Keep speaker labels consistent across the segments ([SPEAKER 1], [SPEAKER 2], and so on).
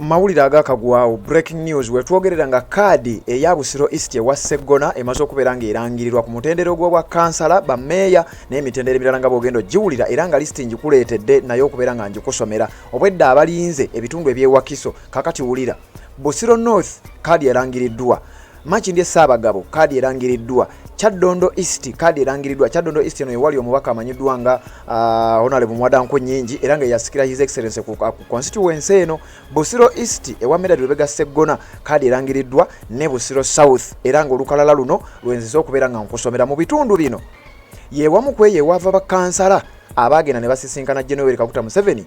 [SPEAKER 1] mawulire agakagwawo breaking news wetwogerera nga kaadi eya Busiro East ewa Sseggona emaze okubeera ng'erangirirwa ku mutendero gw'obwa kansala bammeeya n'emitendera emirala nga bw'ogenda ogiwulira era nga lisiti ngikuleetedde naye okubeera nga ngikusomera obwedda abalinze ebitundu ebyewakiso kakati wulira Busiro North kaadi erangiriddwa Makindye Ssaabagabo kaadi erangiriddwa Kyaddondo East kaadi erangiriddwa Kyaddondo East eno ewali omubaka amanyiddwa nga Honorable Mwadanko Nnyingi era nga yasikira His Excellency ku constituency eno. Busiro East ewa Medad Lubega Sseggona kaadi erangiriddwa ne Busiro South era nga olukalala luno lwenziza okubeera nga nkusomera mu bitundu bino yewamu kweyewava bakansala abagenda ne basisinkana General Kaguta Museveni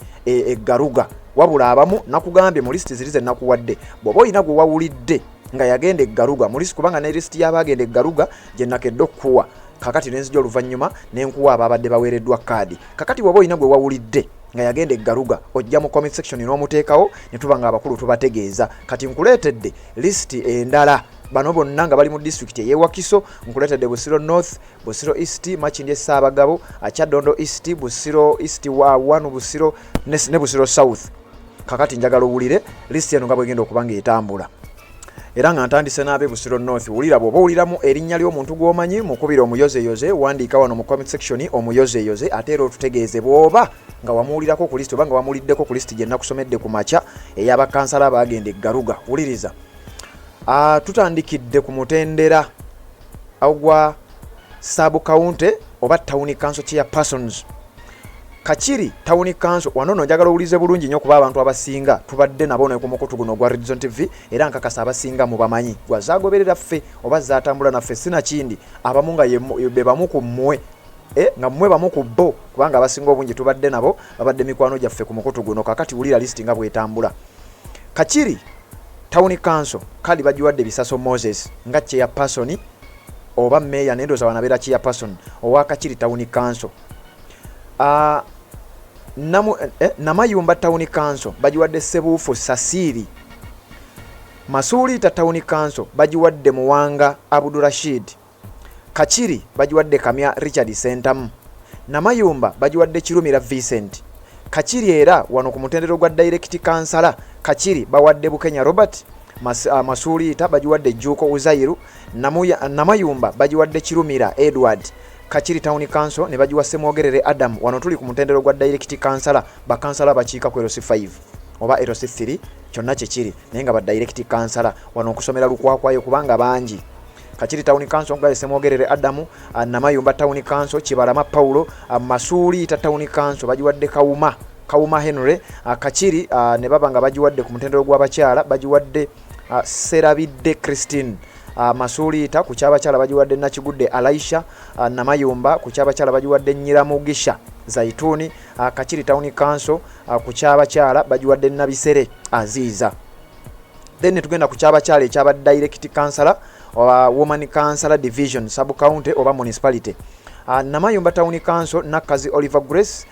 [SPEAKER 1] Garuga wabula abamu nakugambye mu listi zirize nakuwadde bw'oba oyina gwe wawulidde nga yagenda Garuga mu listi kubanga ne listi y'abagenda Garuga gye nakedde okuwa kakati nenzija oluvannyuma n'enkuwa ababadde baweereddwa kaadi kakati bw'oba oyina gwe wawulidde nga yagenda Garuga ojja mu comment section n'omuteekawo ne tuba nga abakulu tubategeeza kati nkuleetedde listi endala bano bonna nga bali mu district eyewakiso nkuleetedde Busiro North, Busiro East, Makindye Ssaabagabo, Kyaddondo East, Busiro East wa 1 Busiro ne Busiro South. Kakati njagala owulire listi eno nga bwegenda okuba ng'etambula. Era nga ntandise n'abe Busiro North wulira bw'oba owuliramu erinnya ly'omuntu gw'omanyi mukubira omuyozeyoze wandiika wano mu comment section omuyozeyoze ate era otutegeeze bw'oba nga wamuwulirako ku listi oba nga wamuwuliddeko ku listi gye nakusomedde ku makya ey'abakansala abagenda Garuga. Wuliriza tutandikidde ku mutendera ogwa sub county oba town council chairpersons Kachiri town council wano njagala owulize bulungi nnyo kuba abantu abasinga tubadde nabo ne ku mukutu guno gwa Red Zone TV era nkakasa abasinga mu bamanyi gwazagoberera ffe oba zatambula naffe sina kindi abamu nga be bamu ku mmwe nga mmwe bamu ku bo kubanga abasinga obungi tubadde nabo babadde mikwano gyaffe ku mukutu guno kakati wulira listi nga bwetambula. Kachiri Town Council kali bajiwadde Bisaso Moses nga chairperson oba meya nendoza wanabera chairperson owa Kachiri Town Council. Namayumba Town Council bajiwadde Sebufu Sasiri. Masuli ta Town Council bajiwadde Muwanga Abdul Rashid. Kachiri bajiwadde Kamya Richard Sentamu. Namayumba bajiwadde Kirumira Vincent. Kachiri era wano ku mutendero gwa direct kansala Kachiri bawadde Bukenya Robert Masuli bajiwadde Juko Uzairu Namayumba bajiwadde Kirumira Edward. Kachiri Town Council ne bajiwa Semwogerere Adam wano tuli ku mutendero gwa direct kansala bakansala bakiika ku LC 5 oba LC 3 kyonna kiri naye nga ba direct kansala wano okusomera lukwakwayo kubanga bangi. Kachiri Town Council nga Semwogerere Adamu Namayumba Town Council Kibalama Paulo Masuli Town Council bajiwadde Kauma Henry Kachiri ne baba nga bajiwadde ku mutendero gw'abakyala bajiwadde Serabidde Christine Masuli ku kyabakyala bajiwadde Nakigudde Alaisha Namayumba ku kyabakyala bajiwadde Nyiramugisha Zaituni Kachiri Town Council ku kyabakyala bajiwadde Nabisere Aziza. Then tugenda ku kyabakyala ekyaba direct councilor oba woman councilor division sub county oba municipality. Namayumba Town Council Nakazi Oliver Grace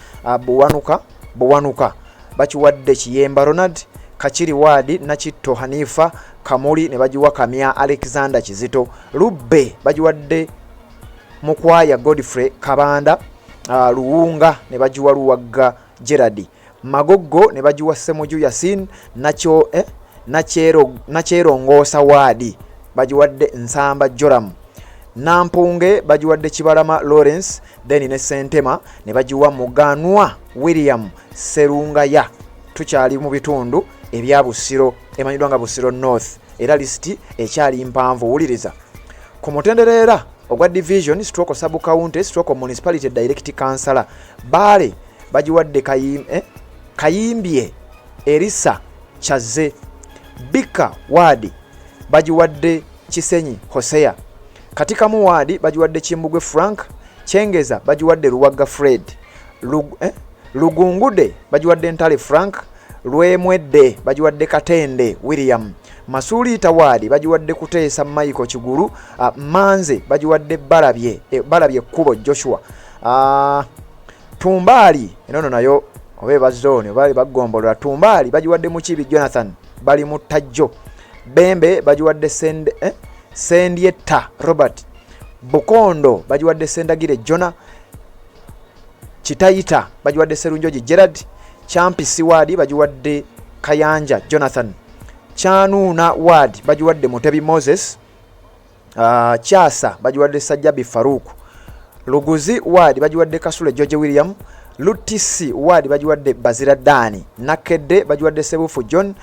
[SPEAKER 1] Buwanuka bachiwadde Kiyemba Ronald. Kachiri Wadi Nakitto Hanifa Kamuli ne bajiwa Kamya Alexander Kizito. Lubbe bajiwadde Mukwaya Godfrey Kabanda. Luwunga ne bajiwa Luwagga Gerard. Magogo ne bajiwa Semuju Yasin Nacherongosa Wadi bajiwadde Nsamba Joram. Nampunge bajiwadde Kibalama Lawrence then ne Sentema ne bajiwa Muganwa William Serungaya. Tukyali mu bitundu ebya Busiro emanyiddwa nga Busiro North era listi ekyali mpanvu. Wuliriza ku mutenderera ogwa division stroke sub county stroke municipality direct councilor Bale bajiwadde Kayimbye Elisa Chaze. Bika Wadi bajiwadde Kisenyi Hosea. Katika mu wadi bajiwadde Kimbugwe Frank. Chengeza bajiwadde Luwagga Fred. Lugungude bajiwadde Ntale Frank. Lwemwedde bajiwadde Katende William. Masuli Tawadi bajiwadde Kuteesa Michael Kiguru. Manze bajiwadde Balabye Kubo Joshua. Tumbali enono nayo obe bazone bali bagombolola. Tumbali bajiwadde Mukibi Jonathan bali mu Tajjo. Bembe bajiwadde Sendieta Robert. Bukondo bajiwadde Sendagire Jona. Chitaita bajiwadde Serunjoji Gerard. Champi Siwadi bajiwadde Kayanja Jonathan. Kyanuuna Ward bagiwadde Mutebi Moses. Kyasa bagiwadde Sajjabi Farouk. Luguzi Ward bagiwadde Kasule George William. Lutisi Ward bagiwadde Bazira Dani. Nakedde bagiwadde Sebufu John.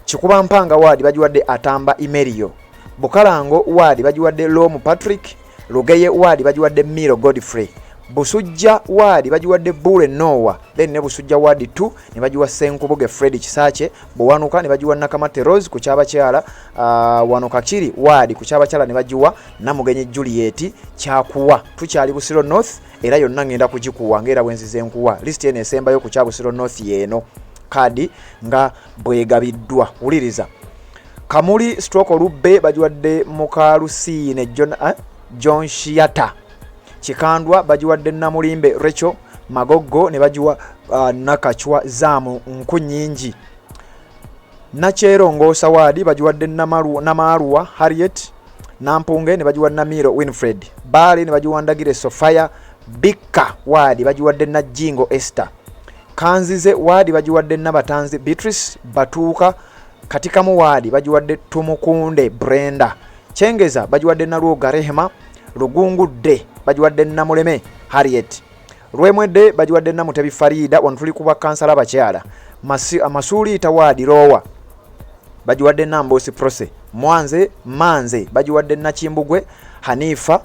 [SPEAKER 1] Chikuba Mpanga Ward bagiwadde Atamba Imerio. Bukalango Ward bagiwadde Lomu Patrick. Lugeye Ward bagiwadde Miro Godfrey. Busujja Ward bagiwadde Bure Noah. Then ne Busujja Ward 2 ne bagiwa Senkubuge Fred Kisache. Buwanuka ne bagiwa Nakamate Rose ku Kyabakyala. Wanuka Kiri Ward ku Kyabakyala ne bagiwa Namugenyi Juliet Kyakuwa. Tukyali Busiro North era yonna ngenda kugikuwa ngera bwenzize enkuwa. List ene esembayo ku Kyabusiro North yeno. Kadi nga bwegabiddwa. Uliriza. Kamuli stroke Olubbe bagiwadde Mukalusine John Shiata. Chikandwa bagiwadde Namulimbe Recho. Magogo ne bagiwa Nakachwa Zamu Nkunyingi. Nacherongo Sawadi bagiwadde Namarua Harriet. Nampunge ne bagiwa Namiro Winfred. Bali ne bagiwa Ndagire Sofia. Bika Wadi bagiwadde Najingo Esther. Kanzize Wadi bagiwadde Nabatanzi Beatrice Batuka. Katika Wadi bagiwadde Tumukunde Brenda. Chengeza bagiwadde Naluga Rehema. Lugungu de bagiwadde Namuleme Harriet. Rwemwedde bagiwadde Namutebi Farida wantuli kuba kansala bakyala. Amasuli Tawadi Rowa bagiwadde Nambosi Prose. Mwanze Manze bagiwadde Nakimbugwe Hanifa.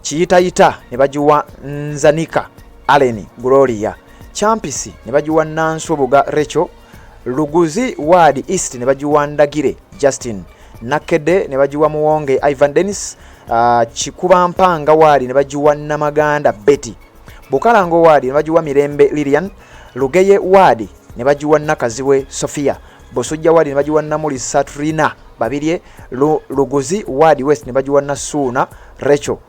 [SPEAKER 1] Chiyitayita ne bagiwa Nzanika Aleni Gloria. Champisi ne bagiwa Nansubuga Recho. Luguzi Wadi East ne bagiwa Ndagire Justin. Nakede ne bagiwa Muwonge Ivan Dennis. Chikuba Mpanga Wadi ne bagiwa Namaganda Betty. Bukalango Wadi ne bagiwa Mirembe Lilian. Lugeye Wadi ne bagiwa Nakaziwe Sofia. Bosujja Wadi ne bagiwa Namuli Satrina babirye. Luguzi Wadi West ne bagiwa Nasuna Recho.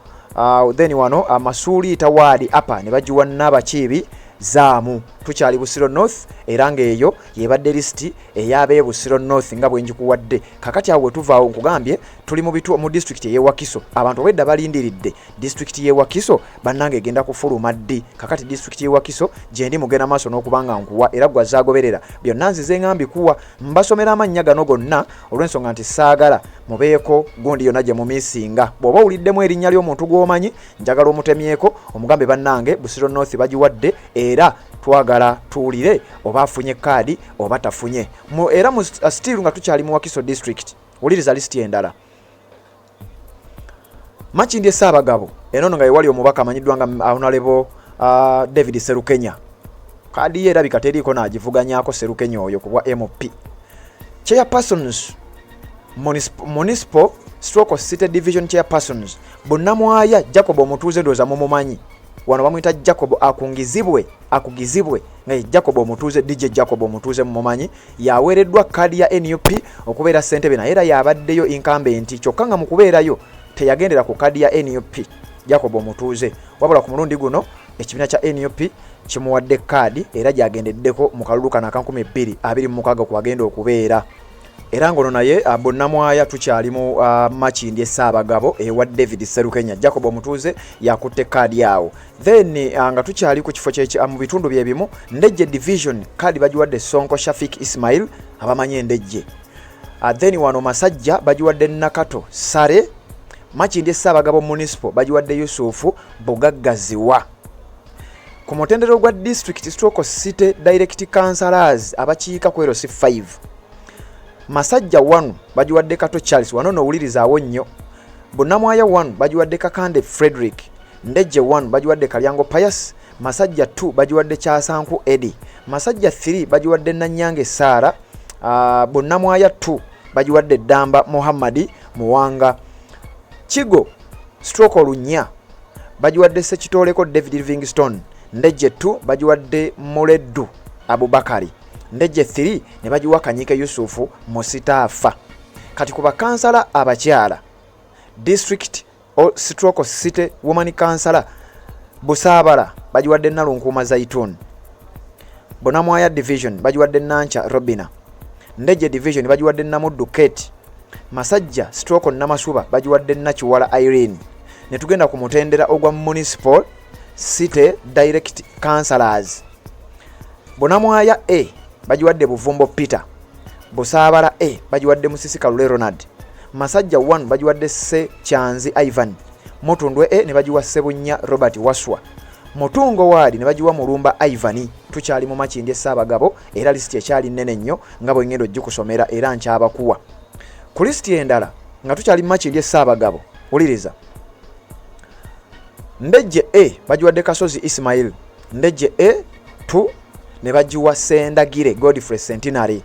[SPEAKER 1] Then wano Amasuli Tawadi apa ne bagiwa Nabakibi Zamu. Tukyali Busiro North era ngeeyo yebadde list eyabe Busiro North nga bwenjikuwadde. Kakati awo tuvaawo nkugambye tuli mu district ye Wakiso. Abantu wedda balindiridde district ye Wakiso bannange egenda kufuluma ddi. Kakati district ye Wakiso gyendi mugenda maaso n'okubanga nkuwa era gwazagoberera byonna nzize ngambi kuwa mbasomera amannya gano gonna olw'ensonga nti saagala mubeeko gundi yonna gye mumisinga. Bw'oba uliddemu erinnya ly'omuntu gw'omanyi njagala omutemyeko omugambe bannange Busiro North bagiwadde era twagala tuulire oba afunye kaadi oba tafunye. Era mu still nga tukyali mu Wakiso district. Uliriza list endala. Makindye Ssaabagabo eno nga yewali omubaka amanyiddwa nga Honorable David Serukenya. Kaadi ye erabika teriiko n'agivuganyako Serukenya oyo ku bwa MP. Chairpersons Municipal Stroke City Division Chairpersons Bunnamwaya Jacob Omutuuze ndoza mumumanyi. Wano bamuyita Jacob akugizibwe nga Jacob Omutuuze DJ Jacob Omutuuze mumumanyi yaweereddwa kaadi ya NUP okubeera ssentebe naye era yabaddeyo incumbent kyokka nga mu kubeerayo teyagendera ku kaadi ya NUP Jacob Omutuuze wabula ku mulundi guno ekibiina kya NUP kimuwadde kaadi era gyagendeddeko mu kalulu kana ka 2026 kwagenda okubeera. Era ngono naye Bunnamwaya tukyali mu Makindye Ssaabagabo ewa David Serukenya. Jacob Omutuuze yakutte kaadi yawo. Then nga tukyali ku kifo kye mu bitundu bye bimu Ndejje Division kaadi bagiwadde Sonko Shafik Ismail abamanyi Ndejje. Then wano Masajja bagiwadde Nakato Sare. Makindye Ssaabagabo Municipal bagiwadde Yusufu Bugaggaziwa. Ku mutendero gwa District Stroke City Direct Councillors abakiika ku LC 5 Masajja 1 bagiwadde Kato Charles wano nowulirizaawo nnyo. Bunnamwaya 1 bagiwadde Kakande Frederick. Ndejje 1 bagiwadde Kalyango Pius. Masajja 2 bagiwadde Kyasanku Eddie. Masajja 3 bagiwadde Nanyange Sara. Bunnamwaya 2 bagiwadde Damba Muhammadi Muwanga. Kigo Stroke Olunya bagiwadde Sekitoleko David Livingstone. Ndejje 2 bagiwadde Muleddu Abubakari. Ndejje 3 ne bagiwa Kanyike Yusufu Musitaafa. Kati ku bakansala abakyala District Stroke City Woman Councillor Busaabala bagiwadde Nalunkuuma Zaitun. Bunnamwaya Division bagiwadde Nancha Robina. Ndejje Division bagiwadde Namuddu Kate. Masajja Stroke Namasuba bagiwadde Nakiwala Irene. Ne tugenda ku mutendera ogwa Municipal City Direct Councillors. Bonamwaya A bajiwadde Buvumbo Peter. Busaabala A bajiwadde Musisi Kalule Ronald. Masajja 1 bajiwadde Se Kyanzi Ivan. Mutundwe A ne bajiwa Sebunya Robert Waswa. Mutungo wadi ne bajiwa Mulumba Ivani. Tukyali mu makindi Ssaabagabo era listi ekyali nnene nnyo nga bwe ngendo gikusomera era nkyabakuwa. Ku listi endala nga tukyali mu makindi Ssaabagabo uliriza. Ndejje A bajiwadde Kasozi Ismail. Ndejje A2 ne bajiwa Sendagire Godfrey Centenary.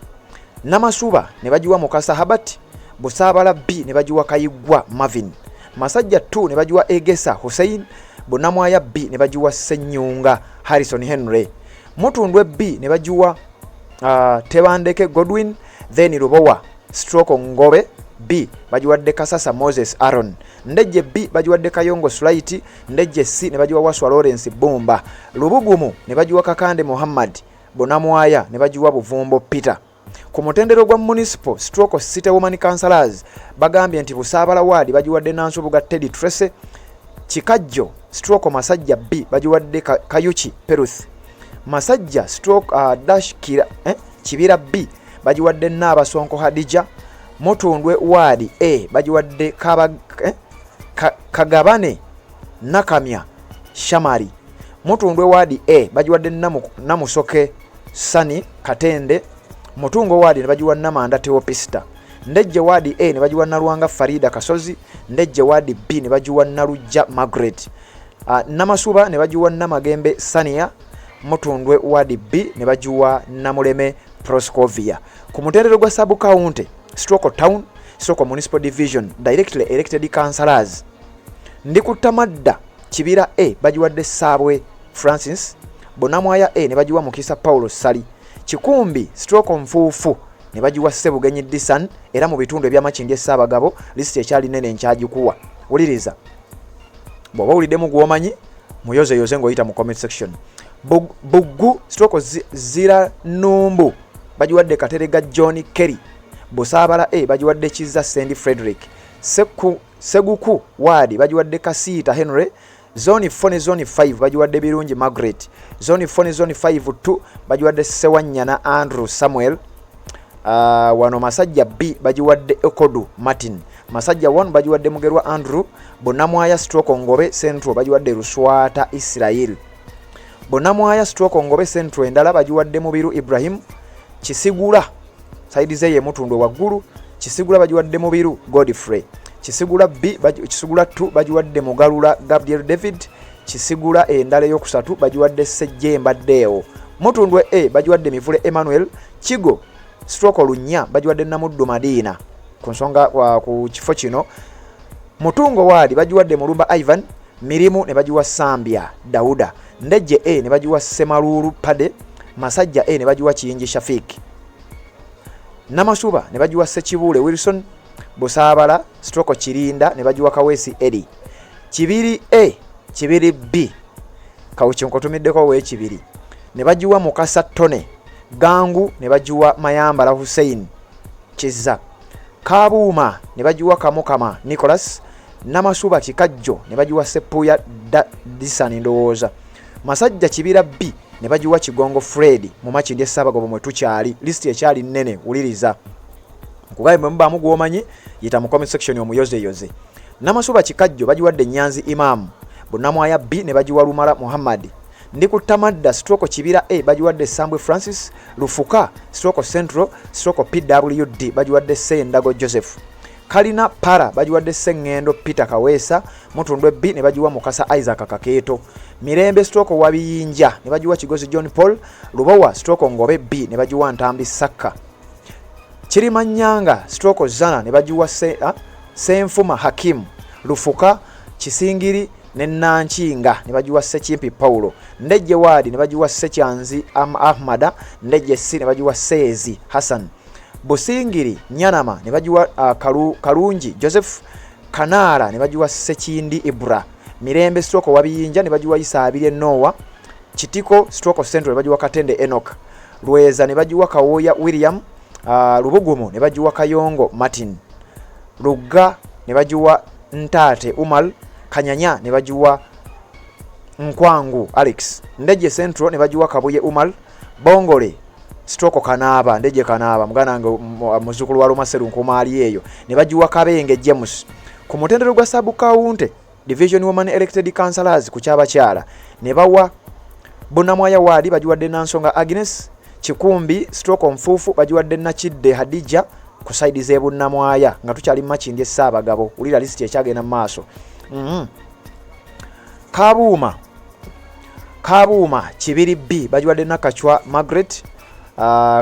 [SPEAKER 1] Namasuba ne bajiwa Mukasa Habat. Busaabala B ne bajiwa Kayigwa Marvin. Masajja 2 ne bajiwa Egesa Hussein. Bonamwaya B ne bajiwa Senyunga Harrison Henry. Mutundwe B ne bajiwa Tebandeke Godwin. Then Rubowa Stroke Ngobe B bajiwadde Kasasa Moses Aaron. Ndejje B bajiwadde Kayongo Sulaiti. Ndejje C ne bajiwa Waswa Lawrence Bumba. Lubugumu ne bajiwa Kakande Muhammad. Bonamwaya ne bajiwa Buvumbo Peter. Ku mutendero gwa municipal Stroke City Women Councillors bagambye nti Busaabala wadi bajiwadde Nansubuga Teddy Trace. Chikajjo Stroke Masajja B bajiwadde Kayuchi Peruth. Masajja Stroke Dash Kira Kibira B bajiwadde Nabasonko Hadija. Mutundwe wadi A bajiwadde Kagabane Nakamya Shamari. Mutundwe wadi A bajiwadde Namusoke Sani Katende. Mutungo wadi ne bajiwa Namanda Teopista. Ndejje wadi A ne bajiwa Naruwanga Farida Kasozi. Ndejje wadi B ne bajiwa Narujja Margaret. Namasuba ne bajiwa Namagembe Sania. Mutundwe wadi B ne bajiwa Namuleme Proscovia. Ku mutendero gwa Sub County Stroke Town Stroke Municipal Division Directly Elected Councillors. Ndikutamadda Kibira A bajiwadde Sabwe Francis. Bonamwaya A ne bajiwa Mukisa Paulo Sali. Kikumbi Stroke Nfuufu ne bajiwa Sebugenyi Disan era mu bitundu eby'amakindi Ssaabagabo listi ekyali nene nkyagikuwa. Uliriza. Bw'oba uliddemu gw'omanyi muyoze ng'oyita mu comment section. Buggu Stroke Zira Numbu bajiwadde Katerega John Kerry. Busaabala A bajiwadde Kiza Sandy Frederick. Seguku wadi bajiwadde Kasiita Henry. Zone 4 ne Zone 5 bajiwadde Birungi Margaret. Zone 4 ne Zone 5 2 bajiwadde Sewanyana Andrew Samuel. Wano Masajja B bajiwadde Ekodu Martin. Masajja 1 bajiwadde Mugerwa Andrew. Bonamwaya Stroke Ngobe Central bajiwadde Ruswata Israel. Bonamwaya Stroke Ngobe Central endala bajiwadde Mubiru Ibrahim. Kisigula side ze ye mutundwe waggulu. Kisigula bajiwadde Mubiru Godfrey. Kisigula B Kisigula 2 bajiwadde Mugalula Gabriel David. Kisigula endala yokusatu bajiwadde Sejjemba Deo. Mutundwe A bajiwadde Mivule Emmanuel. Kigo Stroke Lunya bajiwadde Namuddu Madina. Ku nsonga ku kifo kino Mutungo wadi bajiwadde Mulumba Ivan. Mirimu ne bajiwa Sambia Dauda. Ndejje A ne bajiwa Semalulu Pade. Masajja A ne bajiwa Kiyingi Shafiki. Namasuba ne bajiwa Sekibule Wilson. Busaabala Stroke Kirinda ne bajiwa Kawesi Eddie. Kibiri A Kibiri B kawukinkotumiddeko we Kibiri ne bajiwa Mukasa Tone. Gangu ne bajiwa Mayambala Hussein Kiza. Kabuuma ne bajiwa Kamukama Nicholas. Namasuba Kikajjo ne bajiwa Sepuya Disani ndowooza. Masajja Kibira B ne bajiwa Kigongo Fred. Mu makindi Ssaabagabo mwe tukyali listi ekyali nnene uliriza. Kugaye mbamu gw'omanyi yita mu comment section omuyoze. Namasuba Kikajjo bajiwadde Nyanzi Imam. Bonamwaya B ne bajiwa Lumala Muhammad. Ndikutamadda Stroke Kibira A bajiwadde Sambwe Francis. Lufuka Stroke Central Stroke PWD bajiwadde Sendago Joseph. Kalina Para bajiwadde Sengendo Peter Kawesa. Mutundwe B ne bajiwa Mukasa Isaac Kaketo. Mirembe Stroke Wabiyinja ne bajiwa Kigozi John Paul. Lubowa Stroke Ngobe B ne bajiwa Ntambi Saka. Kirimanyanga Stroke Zana ne bajiwa Senfuma Hakim. Lufuka Kisingiri ne Nanchinga ne bajiwa Sekimpi Paulo. Ndejje wadi ne bajiwa Sekyanzi Ahmada. Ndejje C ne bajiwa Sezi Hassan. Busingiri Nyanama ne bajiwa Kalungi Joseph. Kanara ne bajiwa Sekindi Ibra. Mirembe Stroke Wabiyinja ne bajiwa Isa Abire Noah. Kitiko Stroke Central ne bajiwa Katende Enoch. Lweza ne bajiwa Kawoya William. Lubugumu ne bajiwa Kayongo Martin. Lugga ne bajiwa Ntate Umal. Kanyanya ne bajiwa Nkwangu Alex. Ndeje Central ne bajiwa Kabuye Umar. Bongole Stroko Kanaba, Ndeje Kanaba, mugana muzukulu wa Lumaseru nkumali eyo. Ne bajiwa Kabenge James. Ku mutendero gwa Sub County Division Woman Elected Councillors ku Kyabakyala ne bawa Bunamwaya Wadi bajiwadde Nansonga Agnes. Chikumbi Stroko Mfufu bajiwadde Nakidde Hadija ku side ze Bunamwaya nga tukyali Makindye Ssaabagabo. Ulira list ekyagenda maaso. Kabuuma Kibiri B bajiwadde Nakachwa Margaret.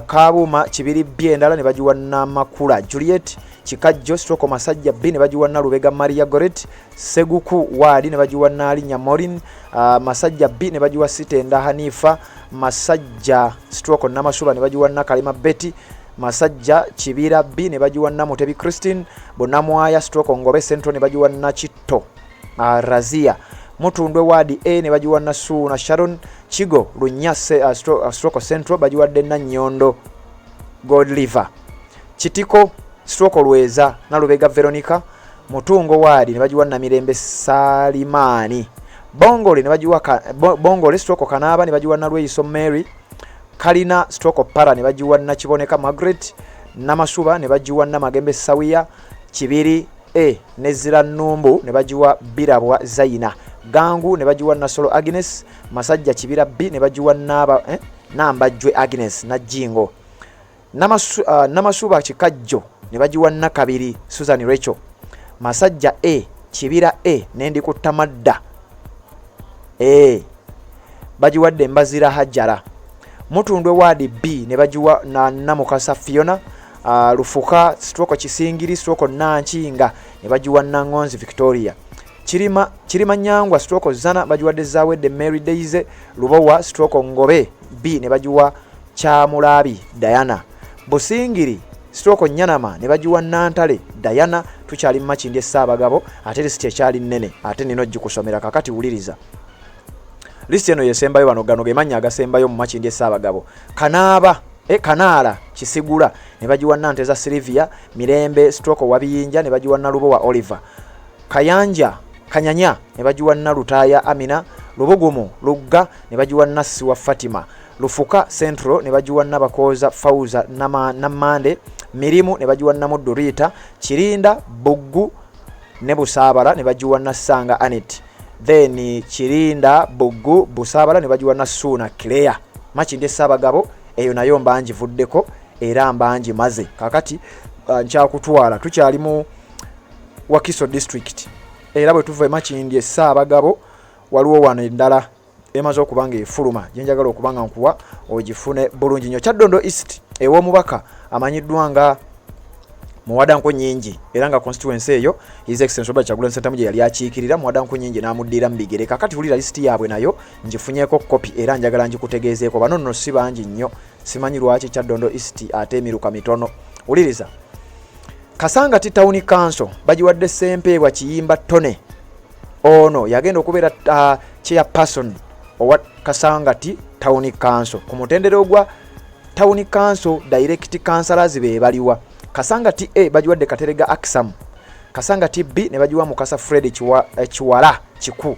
[SPEAKER 1] Kabuuma Kibiri B endala ne bajiwa Namakula Juliet. Chikajjo Stroko Masajja B ne bajiwa Lubega Maria Goret. Seguku Wadi ne bajiwa Alinya Morin. Masajja B ne bajiwa Sitenda Hanifa. Masajja Stroko Namasuba ne bajiwa Kalima Betty. Masajja Kibira B ne bajiwa Mutebi Christine. Bunamwaya Stroko Ngobe Central ne bajiwa Chitto Razia. Mutundwe Wadi A ne bajiwa Suna Sharon. Chigo Lunyase Stroko Central bajiwadde Nyondo God Liver. Chitiko Stroko Lweza na Lubega Veronica. Mutungo Wadi ne bajiwa Mirembe Salimani. Bongole ne bajiwa Bongole Stroko Kanaba ne bajiwa Lweyiso Mary. Kalina Stroko Para ne bajiwa Kiboneka Margaret. Namasuba ne bajiwa Magembe Sawiya. Kibiri A Nezira Numbu ne bajiwa Birabwa Zaina. Gangu ne bajiwa Nasolo Agnes. Masajja Kibira B ne bajiwa Nambajwe Agnes na Jingo. Namasuba Chikajjo ne bajiwa Nakabiri Susan Rachel. Masajja A Kibira A nendi kutamadda bajiwadde Mbazira Hajara. Mutundwe Wadi B ne bajiwa Namukasa Fiona. Lufuka Stroko Kisingiri Stroko Nanchinga ne bajiwa Ngonzi Victoria. Chirima Nyangwa Stroko Zana bajiwadde Zawedde Mary Daisy. Lubowa Stroko Ngobe B ne bajiwa Chamulabi Diana. Busingiri Stroko Nyanama ne bajiwa Nantale Diana. Tukyali Makindye Ssaabagabo ate list ekyali nnene ate nino gikusomera kakati wuliriza. List eno yesembayo bano gano gemanya agasembayo mu Makindye Ssaabagabo. Kanaala Kisigula ne bajiwa Nanteza Silvia. Mirembe Stroko Wabiyinja ne bajiwa Lubowa Oliver. Kanyanya ne bajiwa Lutaya Amina. Lubugumu Lugga ne bajiwa Nasiwa Fatima. Lufuka Central ne bajiwa Bakoza Fauza Namande. Mirimu ne bajiwa Muddu Rita. Kirinda Buggu ne Busaabala ne bajiwa Sanga Anet. Then Kirinda Buggu Busaabala ne bajiwa Suna Claire. Makindye Ssaabagabo eyo nayo mbanji vuddeko era mbanji maze kakati nkyakutwala tukyali mu Wakiso district era bwe tuva Makindye Ssaabagabo waliwo wano endala emaze okubanga efuluma jenjagala okubanga nkuwa ogifune bulungi nnyo. Kyaddondo East ew'omubaka amanyiddwa nga Muwadanko Nyingi era nga constituency eyo His Excellency Robert Kyagulanyi Ssentamu yali akiikirira. Muwadanko Nyingi n'amuddira mbigere kakati hulira list yaabwe nayo njifunyeeko copy era njagala njikutegeezeeko. Bano nno si bangi nnyo simanyi lwaki Kyaddondo East ate emiruka mitono. Uliriza Kasangati Town Council bajiwadde Ssempeebwa Kiyimba Tone. Ono yagenda okubeera chairperson owa Kasangati Town Council. Ku mutendero gwa Town Council direct councillors be baliwa. Kasangati A bajiwadde Katerega Aksam. Kasangati B ne bajiwa Mukasa Fred Chiwala Chiku.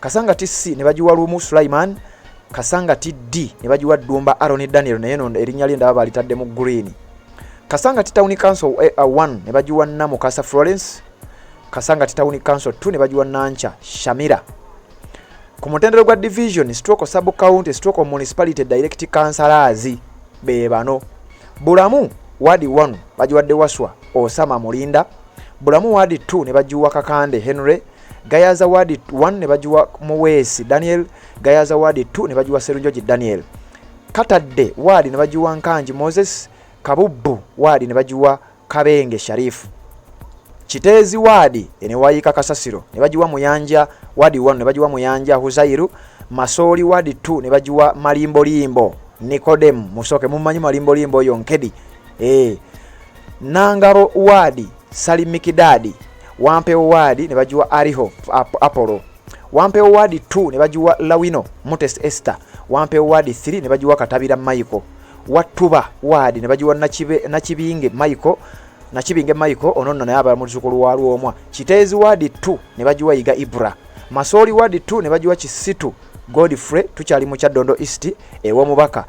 [SPEAKER 1] Kasangati C ne bajiwa Lumu Sulaiman. Kasangati D ne bajiwa Dumba Aaron Daniel naye no erinnya lye ndaba balitadde mu green. Kasangati Town Council 1 ne bajiwa Mukasa Florence. Kasangati Town Council 2 ne bajiwa Nancha Shamira. Ku mutendero gwa division Stroko Sub County Stroko Municipality direct councillors be bano. Bulamu Wadi 1 bajiwadde Waswa Osama Mulinda. Bulamu Wadi 2 ne bajiwa Kakande Henry. Gayaza Wadi 1 ne bajiwa Muwesi Daniel. Gayaza Wadi 2 ne bajiwa Serunjoji Daniel. Katadde Wadi ne bajiwa Nkanji Moses. Kabubbu Wadi ne bajiwa Kabenge Sharif. Kiteezi Wadi ene wayika Kasasiro ne bajiwa Muyanja Wadi 1 ne bajiwa Muyanja Huzairu. Masoli Wadi 2 ne bajiwa Malimbo Nikodem musoke mumanyi Malimbo Yonkedi. Nangaro Wadi Salimikidadi. Wampewo Wadi ne bajiwa Ariho Apollo. Wampewo Wadi 2 ne bajiwa Lawino Mutes Esther. Wampewo Wadi 3 ne bajiwa Katabira Michael. Watuba Wadi ne bajiwa Nakibinge Michael ono naye aba muzukulu wa Lwomwa. Kiteezi Wadi 2 ne bajiwa Yiga Ibra. Masoli ward 2 ne bagiwa Kisitu Godfrey tukyali mu Kyaddondo East ew'omubaka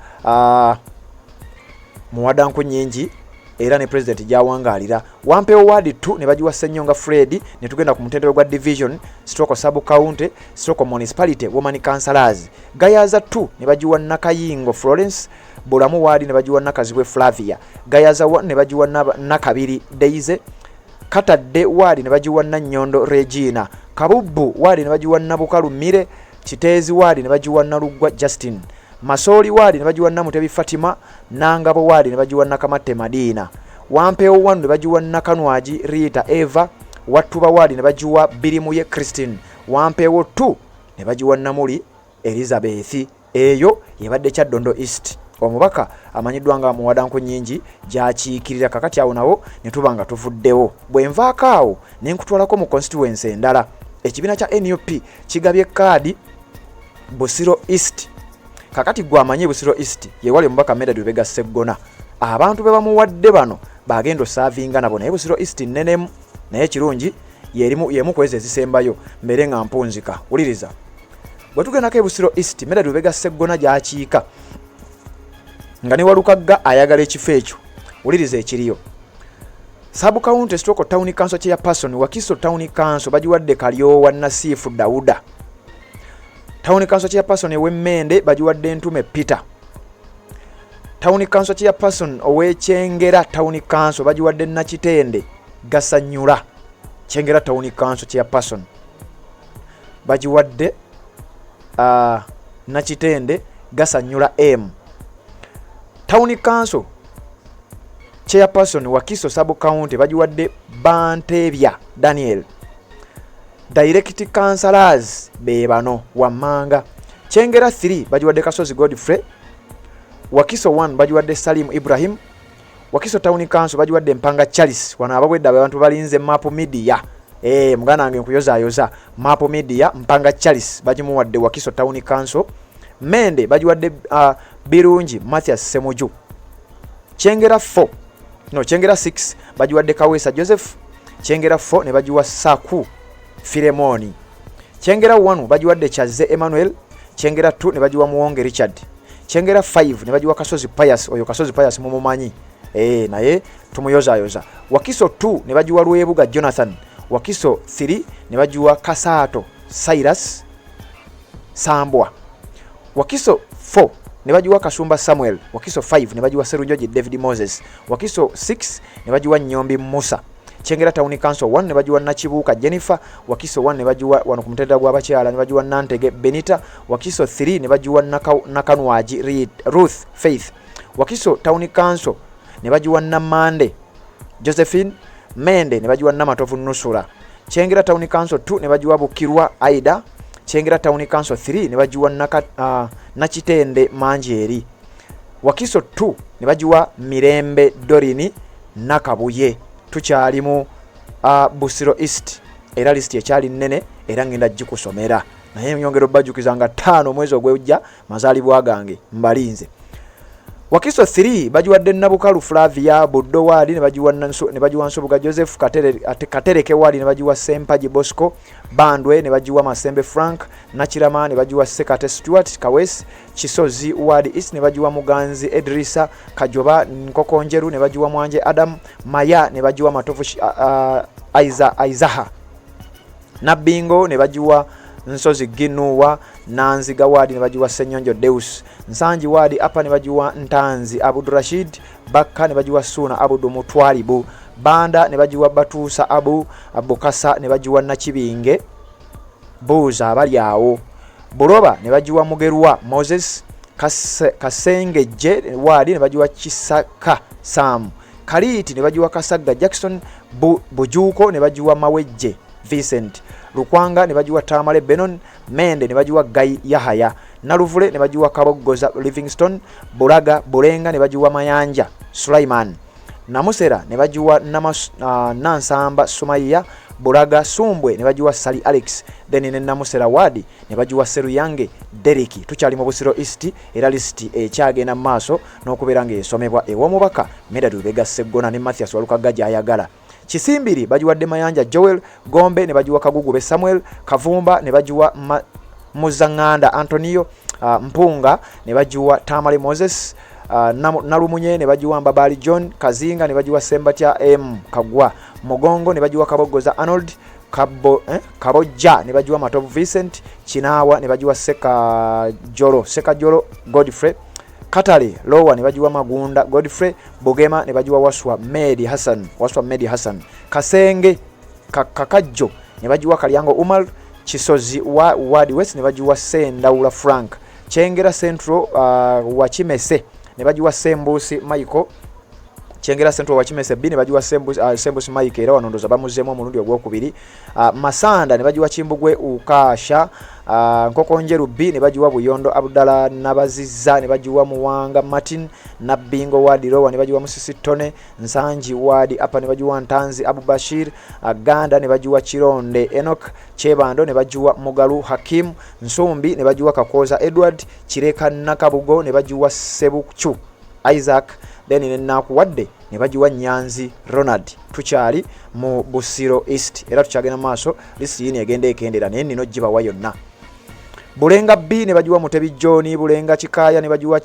[SPEAKER 1] Muwadanku Nyingi era ne president jawangalira. Wampewo ward 2 ne bagiwa Ssenyonga Fred ne tugenda ku mutendero gwa division stroke sub county stroke municipality woman councillors. Gayaza 2 ne bagiwa Nakayingo Florence. Bulamu ward ne bagiwa Nakazibwe Flavia. Gayaza 1 ne bagiwa Nakabiri Daisy. Katadde ward ne bagiwa Nyondo Regina. Kabubbu ward ne bagiwa Nabukalu Mire. Kiteezi ward ne bagiwa Nalugwa Justin. Masoli ward ne bagiwa Namutebi Fatima. Nangabo ward ne bagiwa Nakamate Madina. Wampewo 1 ne bagiwa Nakanwaji Rita Eva. Watuba ward ne bagiwa Birimuye Christine. Wampewo 2 ne bagiwa Namuli Elizabeth. Eyo yebadde Kyaddondo East. Omubaka amanyiddwa nga Muwadanku Nyingi gyakiikirira kakati awo nawo ne tubanga tuvuddewo. Bwe nvaako awo ne nkutwalako mu constituency endala. Ekibiina kya NUP kigabye kaadi Busiro East. Kakati gwe amanyi Busiro East yewali omubaka Medad Lubega Sseggona. Abantu be bamuwadde bano bagenda osaavinga nabo naye Busiro East nnenemu naye kirungi yemu kwezi ezisembayo mbere nga mpunzika. Wuliriza. Bwe tugendako e Busiro East Medad Lubega Sseggona gyakiika nga ne Walukagga ayagala ekifo ekyo. Wuliriza ekiriyo. Sub county stroke town council chairperson Wakiso town council bagiwadde Kalyowa Nasifu Dauda. Town council chairperson Ewemmende bagiwadde Ntume Peter. Town council chairperson Owekyengera town council bagiwadde Nakitende Gasanyula. Kyengera town council chairperson bagiwadde Nakitende Gasanyula M. Town council chairperson Wakiso sub county bagiwadde Bantebya Daniel. Direct councillors bebano Wamanga. Kyengera 3 bagiwadde Kasozi Godfrey. Wakiso 1 bagiwadde Salim Ibrahim. Wakiso town council bagiwadde Mpanga Charles. Wana abawedde abantu balinze Map Media. Mugana wange nkuyoza Map Media Mpanga Charles bagimuwadde Wakiso town council. Mende bagiwadde Birungi Mathias Semuju. Kyengera 6 bagiwadde Kawesa Joseph. Kyengera 4 ne bagiwa Saku Filemoni. Kyengera 1 bagiwadde Chaze Emmanuel. Kyengera 2 ne bagiwa Muwonge Richard. Kyengera 5 ne bagiwa Kasozi Pius. Oyo Kasozi Pius mumumanyi. Naye tumuyoza. Wakiso 2 ne bagiwa Lwebuga Jonathan. Wakiso 3 ne bagiwa Kasato Cyrus Sambwa. Wakiso 4 ne bagiwa Kasumba Samuel. Wakiso 5 ne bagiwa Serunjoji David Moses. Wakiso 6 ne bagiwa Nyombi Musa. Kyengera town council 1 ne bagiwa Nakibuuka Jennifer. Wakiso 1 ne bagiwa wano ku mutendera gw'abakyala ne bagiwa Nantege Benita. Wakiso 3 ne bagiwa Nakanwaji Ruth Faith. Wakiso town council ne bagiwa Namande Josephine. Mende ne bagiwa Namatovu Nusura. Kyengera town council 2 ne bagiwa Bukirwa Aida. Kyengera town council 3 ne bagiwa Nakitende Manjeri. Wakiso 2 ne bagiwa Mirembe Dorini Nakabuye. Tukyali mu Busiro East era list ekyali nnene era ngenda gikusomera naye myongero bajukiza nga 5 mwezi ogwejja mazalibwa gange mbalinze. Wakiso 3 bagiwadde Nabukalu Flavia Buddo wali ne bagiwa Nsubuga Joseph Katereke wali ne bagiwa Sempaji Bosco Bandwe ne bagiwa Masembe Frank Nakirama ne bagiwa Sekate Stuart Kawes Kisozi wali East ne bagiwa Muganzi Edrisa Kajoba Nkokonjeru ne bagiwa Mwanje Adam Maya ne bagiwa Matovu Aizaha Nabingo ne bagiwa Nsozi Ginuwa Nanziga wadi ne bagiwa Senyonjo Deus Nsanji wadi apa ne bagiwa Ntanzi Abdul Rashid Bakka ne bagiwa Suna Abudu Mutwalibu Banda ne bagiwa Batusa Abukasa ne bagiwa Nakibinge Buza abali awo Buroba ne bagiwa Mugerwa Moses Kasengeje wadi ne bagiwa Kisaka Sam Kaliti ne bagiwa Kasaga Jackson Bujuko ne bagiwa Mawejje Vincent Lukwanga ne bagiwa Tamale Benon. Mende ne bagiwa Gai Yahaya. Naluvule ne bagiwa Kabogoza Livingstone. Bulaga Bulenga ne bagiwa Mayanja Sulaiman. Namusera ne bagiwa Nansamba Sumaiya. Bulaga Sumbwe ne bagiwa Sali Alex. Then ne Namusera wadi ne bagiwa Seruyange Deriki. Tukyali mu Busiro East era list ekyagenda maaso n'okubeera ng'esomebwa ew'omubaka Medad Lubega Sseggona ne Mathias Walukagga gy'ayagala. Kisimbiri bagiwadde Mayanja Joel, Gombe ne bagiwa Kagugube Samuel, Kavumba ne bagiwa Muzanganda Antonio, Mpunga ne bagiwa Tamale Moses, Nalumunye ne bagiwa Mbabali John, Kazinga ne bagiwa Sembatya M Kagwa, Mugongo ne bagiwa Kabogoza Arnold, Kabojja ne bagiwa Matovu Vincent, Chinawa ne bagiwa Seka Jolo Godfrey, Katale Lowa ne bagiwa Magunda Godfrey, Bugema ne bagiwa Waswa Medi Hassan, Kasenge Kakajjo ne bagiwa Kalyango Umar, Chisozi Wadi West ne bagiwa Sendaula Frank, Chengera Central Wachimese ne bagiwa Sembusi Michael, Chengera Central Wachimese B ne bagiwa Sembusi Michael era wanondoza bamuzemu omulundi ogwokubiri. Masanda ne bagiwa Chimbugwe Ukasha, Nkokonjeru B ne bagiwa Buyondo Abdala Nabaziza ne bagiwa Muwanga Martin, Nabingo Wadi Rowa ne bagiwa Musisi Tone, Nsanji Wadi apa ne bagiwa Ntanzi Abubashir, Ganda ne bagiwa Chironde Enoch, Chebando ne bagiwa Mugalu Hakim, Nsumbi ne bagiwa Kakoza Edward, Chireka Nakabugo ne bagiwa Sebuchu Isaac, then ne nakuwadde ne bagiwa Nyanzi Ronald. Tukyali mu Busiro East era tukyagenda maaso list yini egenda ekendera naye nino gibawa yonna. Bulenga B ne bagiwa Mutebi John, Bulenga Chikaya ne bagiwa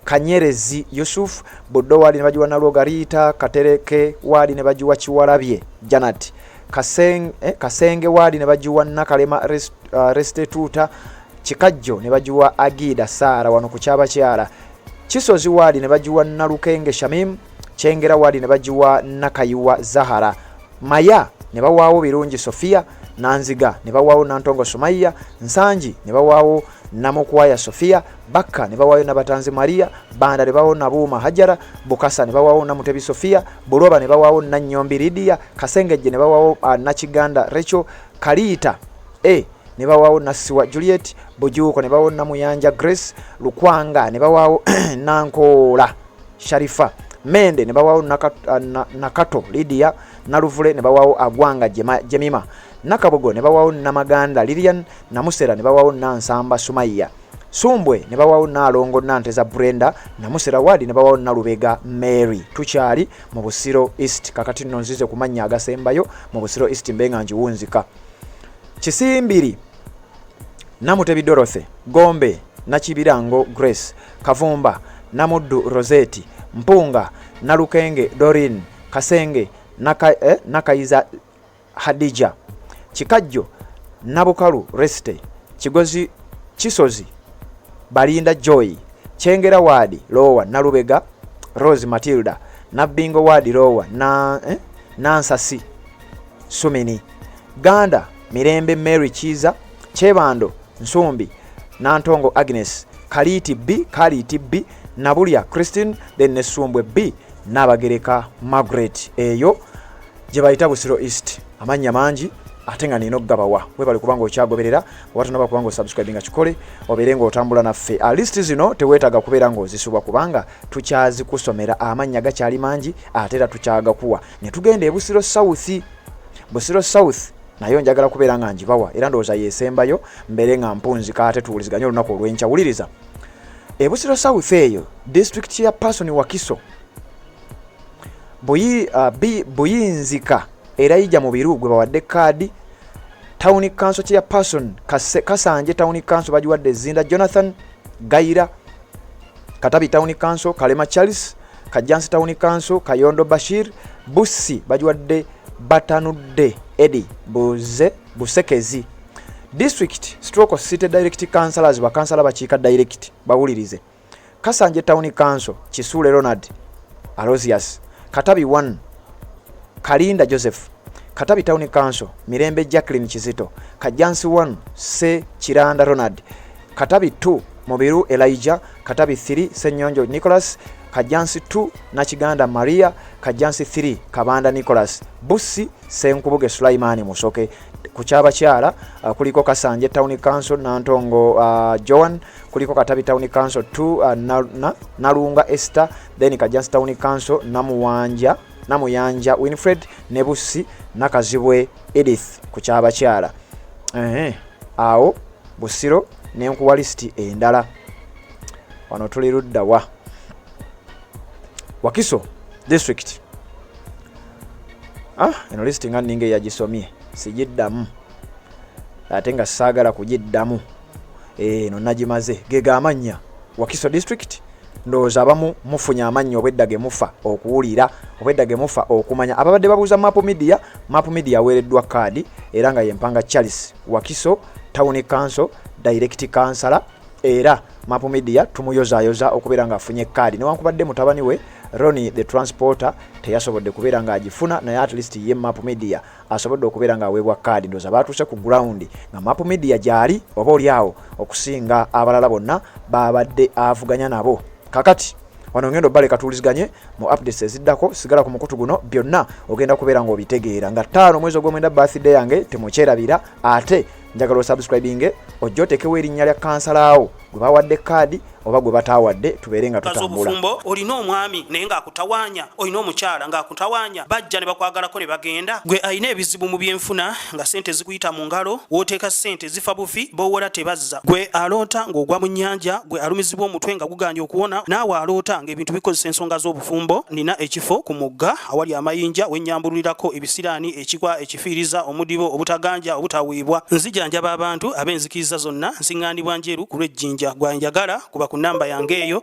[SPEAKER 1] Kanyerezi Yusuf, Buddo Wadi ne bagiwa Naloga Rita, Katereke Wadi ne bagiwa Chiwalabye Janet, Kasenge Wadi ne bagiwa Nakalema Restituta, Chikajjo ne bagiwa Agida Sara wano ku Kyabakyala, Chisozi Wadi ne bagiwa Nalukenge Shamim, Chengera Wadi ne bagiwa Nakayiwa Zahara, Maya ne bawaawo Birungi Sofia, Nanziga ne bawaawo Nantongo Sumaiya, Nsanji ne bawaawo Namukwaya Sofia, Bakka ne bawaawo Nabatanzi Maria, Banda ne bawaawo Nabuuma Hajara, Bukasa ne bawaawo Namutebi Sofia, Buloba ne bawaawo Nanyombi Lidia, Kasengeje ne bawaawo Nachiganda Recho, Kalita ne bawaawo Nasiwa Juliet, Bujuko ne bawaawo Namuyanja Grace, Lukwanga ne bawaawo Nankola Sharifa, Mende ne bawaawo Nakato Lydia, Naluvule ne bawaawo Agwanga Jemima, Nakabogo ne bawaawo Namaganda Lilian, Namusera ne bawaawo Nansamba Sumaiya, Sumbwe ne bawaawo Nalongo Nanteza Brenda, Namusera Wadi ne bawaawo Nalubega Mary. Tukyali mu Busiro East kakati nno nzize kumanya agasembayo mu Busiro East mbenga njiwunzika. Kisimbiri Namutebi Dorothy, Gombe Nakibirango Grace, Kavumba Namuddu Roseti, Mpunga Nalukenge Dorin, Kasenge Nakayiza Hadija, Chikajjo Nabukalu Reste, Kigozi Chisozi Balinda Joy, Chengera Wadi Lowa Nalubega Rose Matilda, Nabingo Wadi Lowa Nansasi Sumini, Ganda Mirembe Mary Chiza, Chebando Nsumbi, Nantongo Agnes, Kaliti B, Nabulia Christine, then Nesumbwe B, Nabagereka Margaret. Eyo gye bayita Busiro East. Amanya mangi ate nga nino gabawa. Webale kubanga okyagoberera, watanaba kubanga subscribinga kikole, oberenga otambula naffe. List zino teweetaga kubeera ng'ozisubwa kubanga tukyazi kusomera amanya gakyali mangi ate era tukyaga kuwa. Ne tugenda e Busiro South. Busiro South nayo njagala kubeera nga njibawa era ndowooza yesembayo mbere nga mpunzika ate tuwuliziganye olunaku olw'enkya. Wuliriza e Busiro South eyo district ya Person Wakiso Buyinzika era ijja mu biru gwe bawadde kaadi. Town Council ya Person Kasanje Town Council bagiwadde Zinda Jonathan Gaira, Katabi Town Council Kalema Charles, Kajansi Town Council Kayondo Bashir, Bussi bagiwadde Batanudde Eddie Busekezi. District Stroke City Direct Councillors bakansala bakiika direct bawulirize. Kasanje Town Council Kisule Ronald Arosius, Katabi 1 Kalinda Joseph, Katabi Town Council Mirembe Jacqueline Kizito, Kajansi 1 Se Kiranda Ronald, Katabi 2 Mobiru Elijah, Katabi 3 Senyonjo Nicholas, Kajansi 2 Nachiganda Maria, Kajansi 3 Kabanda Nicholas, Bussi Senkubuge Sulaimani Musoke. Ku Kyabakyala kuliko Kasanje Town Council Nantongo Joan, kuliko Katabi Town Council 2 Nalunga Esther, then Kajansi Town Council Namuyanja Winfred, Nebusi Nakazibwe Edith ku Kyabakyala. Awo Busiro nenkuwa listi endala wano tuli ludda wa Wakiso District eno list nga ninge yagisomye sijiddamu ate nga saagala kugiddamu eno nagimaze gega amanya Wakiso district ndowooza abamu mufunya amannya obwedda ge mufa okuwulira obwedda ge mufa okumanya ababadde babuuza Map Media aweereddwa kaadi era nga yempanga Charles Wakiso Town Council Direct Councillor era Map Media tumuyozaayoza okubeera nga afunye kaadi newankubadde mutabani we Ronnie the Transporter teyasobodde kubeera nga agifuna naye at least ye Map Media asobodde okubeera nga aweebwa kaadi ndowooza baatuuse ku ground nga Map Media gyali oba oliawo okusinga abalala bonna babadde avuganya nabo kakati wano ngendo bale katuliziganye mu updates eziddako sigala ku mukutu guno byonna ogenda kubeera nga obitegeera nga 5 mwezi ogw'omwenda birthday yange temukyerabira ate njagala subscribing ojjotekewo erinnya lya kansalaawo gwe bawadde kaadi oba gwe batawadde tubeere nga tutambula
[SPEAKER 2] obufumbo olina omwami naye ng'akutawanya olina omukyala ng'akutawanya bajja ne bakwagalako ne bagenda gwe alina ebizibu mu byenfuna nga sente zikuyita mu ngalo wooteeka sente zifa bufi b'owola tebazza gwe aloota ng'ogwa mu nnyanja gwe alumizibwa omutwe nga guganja okuwona naawe aloota ng'ebintu bikozesa ensonga z'obufumbo nina ekifo ku mugga awali amayinja wennyambulirako ebisiraani ekikwa ekifiiriza omudibo obutaganja obutaweebwa nzijanjaba abantu ab'enzikiriza zonna nsiŋŋaanibwa njeru ku lw'ejjinja gwanjagala kuba ku namba yange eyo